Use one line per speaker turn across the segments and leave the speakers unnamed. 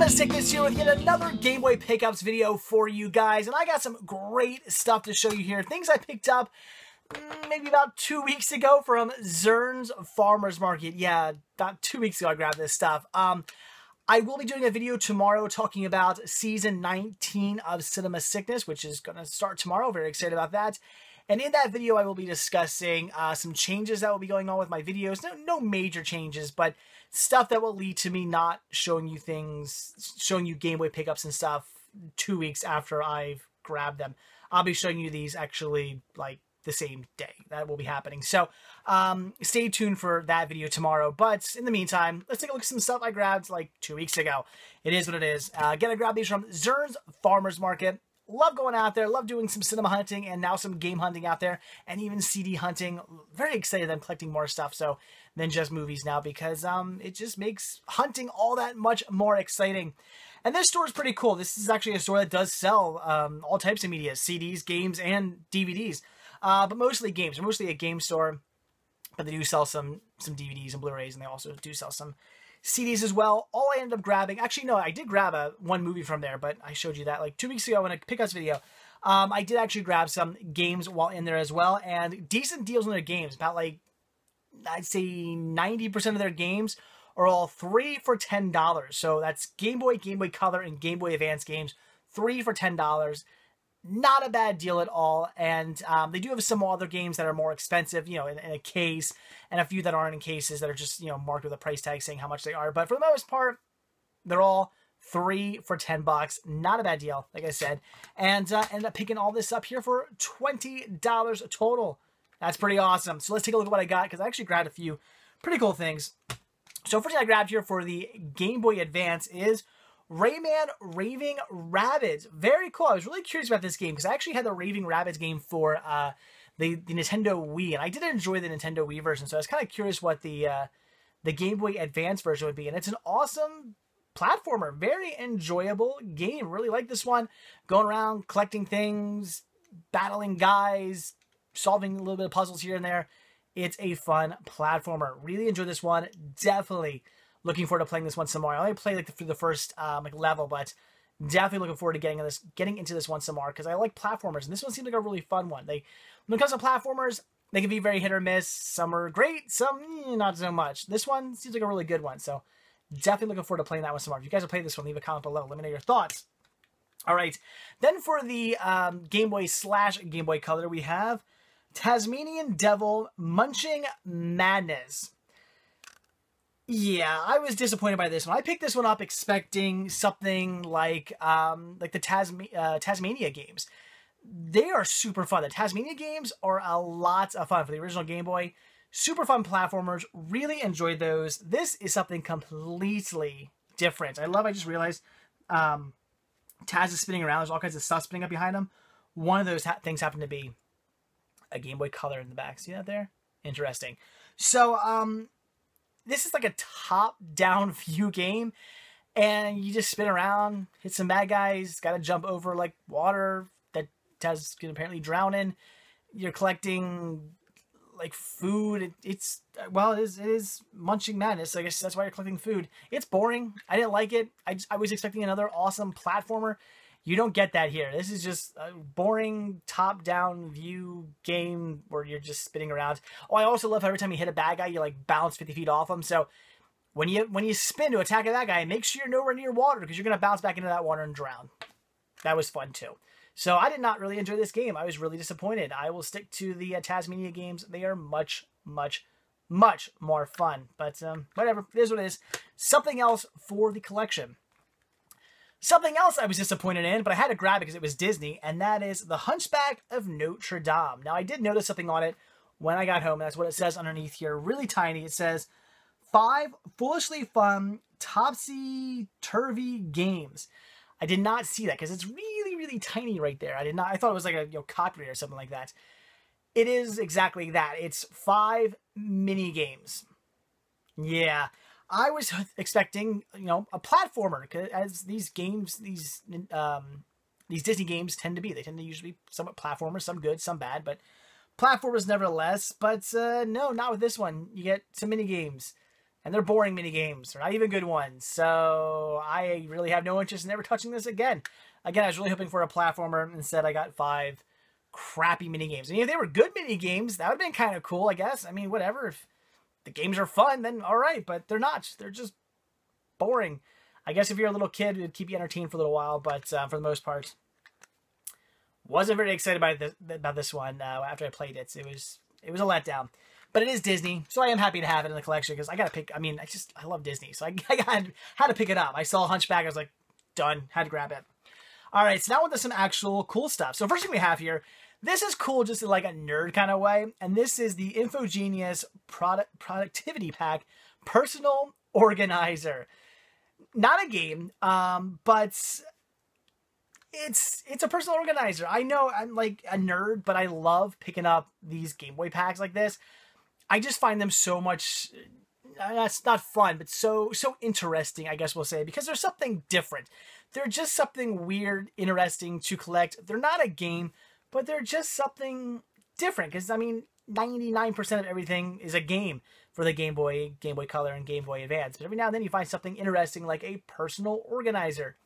Cinema Sickness here with yet another Game Boy pickups video for you guys, and I got some great stuff to show you here. Things I picked up maybe about 2 weeks ago from Zern's Farmer's Market. Yeah, about 2 weeks ago I grabbed this stuff. I will be doing a video tomorrow talking about Season 19 of Cinema Sickness, which is going to start tomorrow. Very excited about that. And in that video, I will be discussing some changes that will be going on with my videos. No major changes, but stuff that will lead to me not showing you things, showing you Game Boy pickups and stuff 2 weeks after I've grabbed them. I'll be showing you these actually like the same day. That will be happening. So stay tuned for that video tomorrow. But in the meantime, let's take a look at some stuff I grabbed like 2 weeks ago. It is what it is. Again, I grabbed these from Zern's Farmer's Market. Love going out there, love doing some cinema hunting and now some game hunting out there and even CD hunting. Very excited that I'm collecting more stuff so than just movies now because it just makes hunting all that much more exciting. And this store is pretty cool. This is actually a store that does sell all types of media, CDs, games, and DVDs. But mostly games. They're mostly a game store, but they do sell some DVDs and Blu-rays, and they also do sell some CDs as well. All I ended up grabbing, actually no, I did grab one movie from there, but I showed you that like 2 weeks ago in a pickups video. I did actually grab some games while in there as well, and decent deals on their games. About like, I'd say 90% of their games are all 3 for $10. So that's Game Boy, Game Boy Color, and Game Boy Advance games, 3 for $10. Not a bad deal at all, and they do have some other games that are more expensive, you know, in a case, and a few that aren't in cases that are just, you know, marked with a price tag saying how much they are. But for the most part, they're all 3 for $10. Not a bad deal, like I said. And ended up picking all this up here for $20 total. That's pretty awesome. So let's take a look at what I got, because I actually grabbed a few pretty cool things. So first thing I grabbed here for the Game Boy Advance is Rayman Raving Rabbids. Very cool. I was really curious about this game because I actually had the Raving Rabbids game for the Nintendo Wii, and I did enjoy the Nintendo Wii version, so I was kind of curious what the Game Boy Advance version would be. And it's an awesome platformer. Very enjoyable game. Really like this one. Going around, collecting things, battling guys, solving a little bit of puzzles here and there. It's a fun platformer. Really enjoyed this one. Definitely looking forward to playing this one some more. I only played like through the first level, but definitely looking forward to getting into this one some more because I like platformers, and this one seems like a really fun one. When it comes to platformers, they can be very hit or miss. Some are great, some not so much. This one seems like a really good one, so definitely looking forward to playing that one some more. If you guys have played this one, leave a comment below. Let me know your thoughts. All right, then for the Game Boy / Game Boy Color, we have Tasmanian Devil Munching Madness. Yeah, I was disappointed by this one. I picked this one up expecting something like the Tasmania games. They are super fun. The Tasmania games are a lot of fun for the original Game Boy. Super fun platformers. Really enjoyed those. This is something completely different. I just realized Taz is spinning around. There's all kinds of stuff spinning up behind him. One of those things happened to be a Game Boy Color in the back. See that there? Interesting. So, this is like a top-down view game, and you just spin around, hit some bad guys, gotta jump over like water that Taz can apparently drown in. You're collecting like food. It is munching madness. I guess that's why you're collecting food. It's boring. I didn't like it. I was expecting another awesome platformer. You don't get that here. This is just a boring top-down view game where you're just spinning around. Oh, I also love how every time you hit a bad guy, you like bounce 50 feet off him. So when you spin to attack that guy, make sure you're nowhere near water because you're going to bounce back into that water and drown. That was fun too. So I did not really enjoy this game. I was really disappointed. I will stick to the Tasmania games. They are much, much, much more fun. But whatever. It is what it is. Something else for the collection. Something else I was disappointed in, but I had to grab it because it was Disney, and that is The Hunchback of Notre Dame. Now, I did notice something on it when I got home. That's what it says underneath here. Really tiny. It says, 5 foolishly fun, topsy-turvy games. I did not see that because it's really, really tiny right there. I thought it was like a copyright or something like that. It is exactly that. It's 5 mini games. Yeah. I was expecting, a platformer, because as these games, these Disney games tend to be. They tend to usually be somewhat platformers, some good, some bad, but platformers nevertheless. But no, not with this one. You get some mini games, And they're boring mini games. They're not even good ones. So I really have no interest in ever touching this again. Again, I was really hoping for a platformer. Instead, I got 5 crappy mini games. And if they were good mini games, that would have been kind of cool, I guess. I mean, whatever. If the games are fun, then all right. But they're not. They're just boring. I guess if you're a little kid, it would keep you entertained for a little while. But for the most part, wasn't very excited about this one after I played it. It was a letdown. But it is Disney, so I am happy to have it in the collection because I got to pick. I mean, I love Disney, so I had to pick it up. I saw Hunchback, I was like, done, had to grab it. All right, so now onto some actual cool stuff. So first thing we have here, this is cool just in like a nerd kind of way, and this is the Infogenius Productivity Pack Personal Organizer. Not a game, but it's a personal organizer. I know I'm like a nerd, but I love picking up these Game Boy packs like this. I just find them so much, that's not fun, but so interesting, I guess we'll say, because there's something different. They're just something weird, interesting to collect. They're not a game, but they're just something different, because, I mean, 99% of everything is a game for the Game Boy Color, and Game Boy Advance. But every now and then you find something interesting like a personal organizer.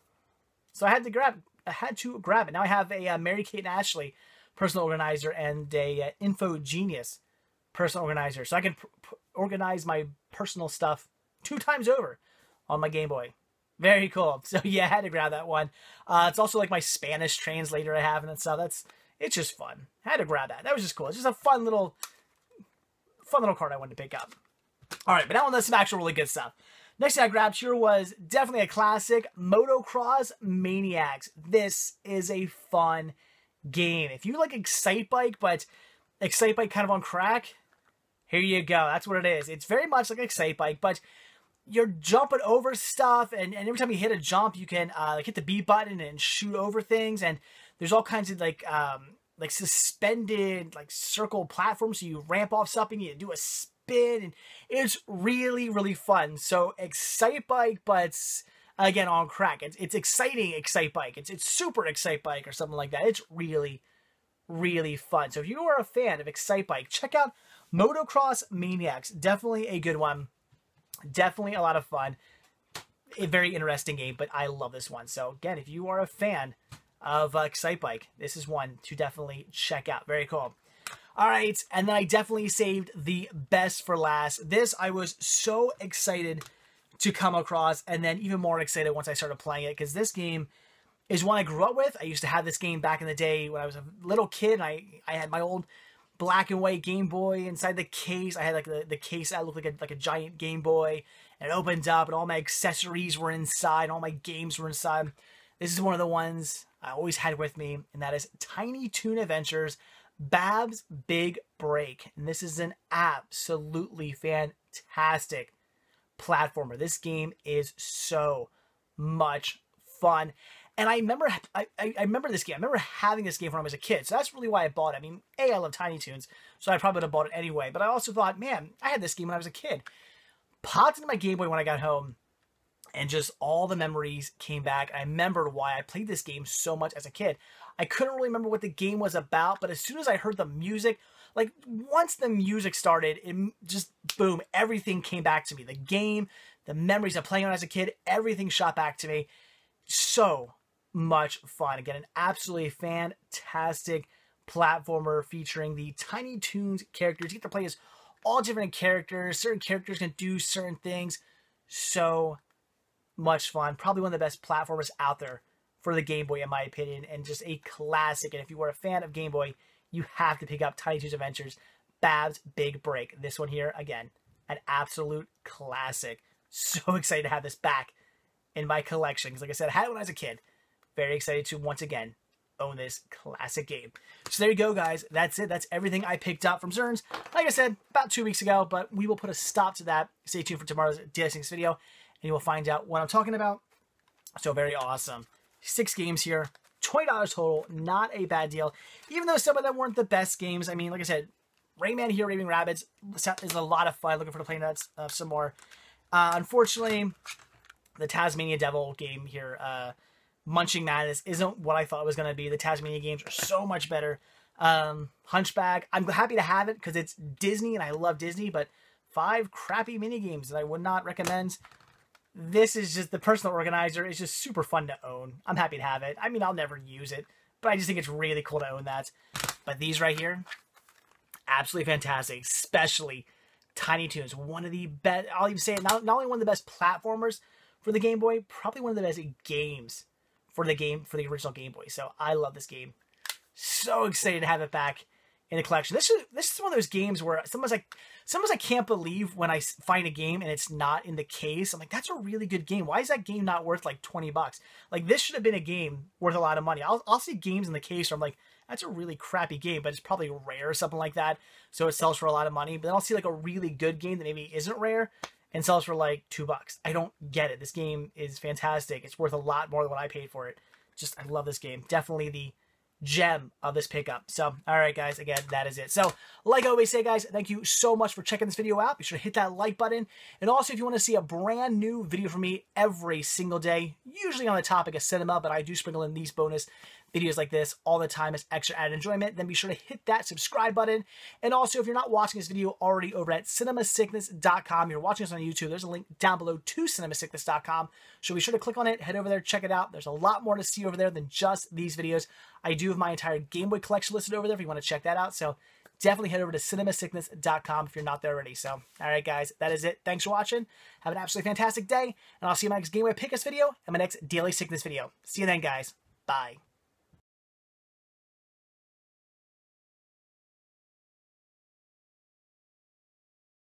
So I had to grab it. Now I have a Mary-Kate and Ashley personal organizer and a Infogenius personal organizer, so I can organize my personal stuff 2 times over on my Game Boy. Very cool. So yeah, I had to grab that one. It's also like my Spanish translator I have and stuff. It's just fun. I had to grab that. That was just cool. It's just a fun little card I wanted to pick up. All right, but now on to some actual really good stuff. Next thing I grabbed here was definitely a classic, Motocross Maniacs. This is a fun game. If you like Excitebike, but Excitebike kind of on crack, here you go. That's what it is. It's very much like Excitebike, but you're jumping over stuff, and every time you hit a jump, you can hit the B button and shoot over things, and there's all kinds of like suspended like circle platforms, so you ramp off something, you do a spin, and it's really, really fun. So Excitebike, but again on crack. It's exciting Excitebike. It's super Excitebike or something like that. It's really, really fun. So if you are a fan of Excitebike, check out Motocross Maniacs. Definitely a good one. Definitely a lot of fun. A very interesting game, but I love this one. So again, if you are a fan of Excitebike, this is one to definitely check out. Very cool. All right, and then I definitely saved the best for last. This I was so excited to come across, and then even more excited once I started playing it, because this game is one I grew up with. I used to have this game back in the day when I was a little kid, and I had my old black and white Game Boy. Inside the case, I had like the case that looked like a giant Game Boy, and it opened up, and all my accessories were inside, and all my games were inside. This is one of the ones I always had with me, and that is Tiny Toon Adventures, Bab's Big Break. And this is an absolutely fantastic platformer. This game is so much fun. And I remember this game. I remember having this game when I was a kid. So that's really why I bought it. I mean, I love Tiny Toons, so I probably would have bought it anyway. But I also thought, man, I had this game when I was a kid. Popped into my Game Boy when I got home, and just all the memories came back. I remembered why I played this game so much as a kid. I couldn't really remember what the game was about, but as soon as I heard the music, like once the music started, it just, boom, everything came back to me. The game, the memories of playing on as a kid, everything shot back to me. So much fun. Again, an absolutely fantastic platformer featuring the Tiny Toons characters. You get to play as all different characters. Certain characters can do certain things. So much fun. Probably one of the best platformers out there for the Game Boy, in my opinion, and just a classic. And if you were a fan of Game Boy, you have to pick up Tiny Toons Adventures, Bab's Big Break. This one here, again, an absolute classic. So excited to have this back in my collection, because like I said, I had it when I was a kid. Very excited to once again own this classic game. So there you go, guys. That's it. That's everything I picked up from Zern's. Like I said, about 2 weeks ago, but we will put a stop to that. Stay tuned for tomorrow's DSX video, and you will find out what I'm talking about. So very awesome. 6 games here, $20 total. Not a bad deal, even though some of them weren't the best games. I mean, like I said, Rayman here, Raving Rabbids is a lot of fun. Looking forward to playing that some more. Unfortunately, the Tasmania Devil game here, Munching Madness, isn't what I thought it was going to be. The Tasmania games are so much better. Hunchback, I'm happy to have it because it's Disney and I love Disney, but 5 crappy mini games that I would not recommend. This is just the personal organizer. It's just super fun to own. I'm happy to have it. I mean, I'll never use it, but I just think it's really cool to own that. But these right here, absolutely fantastic, especially Tiny Toons. One of the best, I'll even say it, not only one of the best platformers for the Game Boy, probably one of the best games for the original Game Boy. So I love this game. So excited to have it back in the collection. This is one of those games where sometimes I can't believe when I find a game and it's not in the case. I'm like, that's a really good game. Why is that game not worth like 20 bucks? Like, this should have been a game worth a lot of money. I'll see games in the case where I'm like, that's a really crappy game, but it's probably rare or something like that, so it sells for a lot of money. But then I'll see like a really good game that maybe isn't rare and sells for like $2. I don't get it. This game is fantastic. It's worth a lot more than what I paid for it. Just, I love this game. Definitely the gem of this pickup. So, all right, guys, again, that is it. So, like I always say, guys, thank you so much for checking this video out. Be sure to hit that like button. And also, if you want to see a brand new video from me every single day, usually on the topic of cinema, but I do sprinkle in these bonus videos like this all the time as extra added enjoyment, then be sure to hit that subscribe button. And also, if you're not watching this video already over at cinemasickness.com, you're watching us on YouTube, there's a link down below to cinemasickness.com. So be sure to click on it, head over there, check it out. There's a lot more to see over there than just these videos. I do have my entire Game Boy collection listed over there if you want to check that out. So definitely head over to cinemasickness.com if you're not there already. So, all right, guys, that is it. Thanks for watching. Have an absolutely fantastic day. And I'll see you in my next Game Boy Pick Us video and my next Daily Sickness video. See you then, guys. Bye.